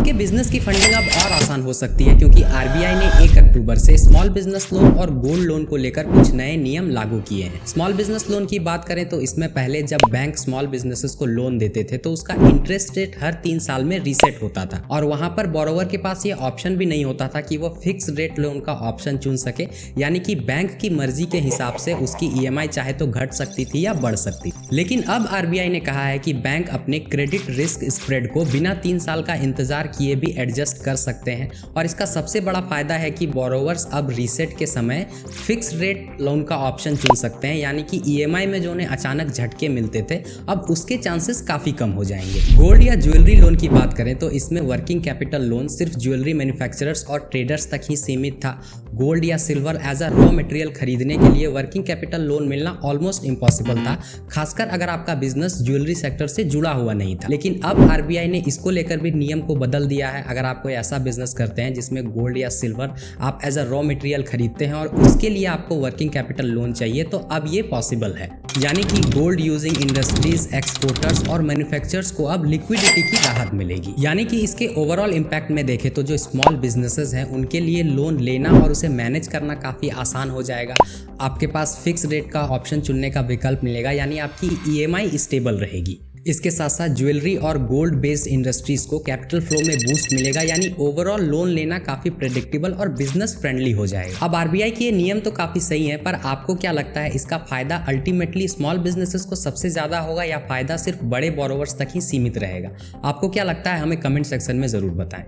आपके बिजनेस की फंडिंग अब और आसान हो सकती है क्योंकि आरबीआई ने 1 अक्टूबर से स्मॉल बिजनेस लोन और गोल्ड लोन को लेकर कुछ नए नियम लागू किए हैं। स्मॉल बिजनेस लोन की बात करें तो इसमें पहले जब बैंक स्मॉल बिजनेसेस को लोन देते थे तो उसका इंटरेस्ट रेट हर 3 साल में रीसेट होता था और वहां पर बोरोवर के पास ये ऑप्शन भी नहीं होता था कि वो फिक्स रेट लोन का ऑप्शन चुन सके, यानी कि बैंक की मर्जी के हिसाब से उसकी ईएमआई चाहे तो घट सकती थी या बढ़ सकती। लेकिन अब आरबीआई ने कहा है कि बैंक अपने क्रेडिट रिस्क स्प्रेड को बिना 3 साल का इंतजार किए भी एडजस्ट कर सकते हैं और इसका सबसे बड़ा फायदा है कि बोरोवर्स अब रीसेट के समय फिक्स रेट लोन का ऑप्शन चुन सकते हैं, यानी कि ईएमआई में जो उन्हें अचानक झटके मिलते थे अब उसके चांसेस काफी कम हो जाएंगे। गोल्ड या ज्वेलरी लोन की बात करें तो इसमें वर्किंग कैपिटल लोन सिर्फ ज्वेलरी मैन्युफैक्चरर्स और ट्रेडर्स तक ही सीमित था। गोल्ड या silver as a raw material खरीदने के लिए वर्किंग कैपिटल लोन मिलना ऑलमोस्ट इम्पॉसिबल था, खासकर अगर आपका बिजनेस ज्वेलरी सेक्टर से जुड़ा हुआ नहीं था। लेकिन अब आरबीआई ने इसको लेकर भी नियम को बदल दिया है। अगर आप कोई ऐसा बिजनेस करते हैं जिसमें गोल्ड या सिल्वर आप एज अ रॉ मटेरियल खरीदते हैं और उसके लिए आपको वर्किंग कैपिटल लोन चाहिए तो अब ये पॉसिबल है, यानी कि गोल्ड यूजिंग इंडस्ट्रीज, एक्सपोर्टर्स और मैन्युफैक्चरर्स को अब लिक्विडिटी की राहत मिलेगी। यानी कि इसके ओवरऑल इंपैक्ट में देखें तो जो स्मॉल बिजनेसेस हैं उनके लिए लोन लेना और उसे मैनेज करना काफ़ी आसान हो जाएगा। आपके पास फिक्स रेट का ऑप्शन चुनने का विकल्प मिलेगा, यानी आपकी ईएमआई स्टेबल रहेगी। इसके साथ साथ ज्वेलरी और गोल्ड बेस्ड इंडस्ट्रीज को कैपिटल फ्लो में बूस्ट मिलेगा, यानी ओवरऑल लोन लेना काफी प्रेडिक्टेबल और बिजनेस फ्रेंडली हो जाएगा। अब आरबीआई के ये नियम तो काफी सही है, पर आपको क्या लगता है इसका फायदा अल्टीमेटली स्मॉल बिजनेसेस को सबसे ज्यादा होगा या फायदा सिर्फ बड़े बोरोवर्स तक ही सीमित रहेगा? आपको क्या लगता है हमें कमेंट सेक्शन में जरूर बताएं।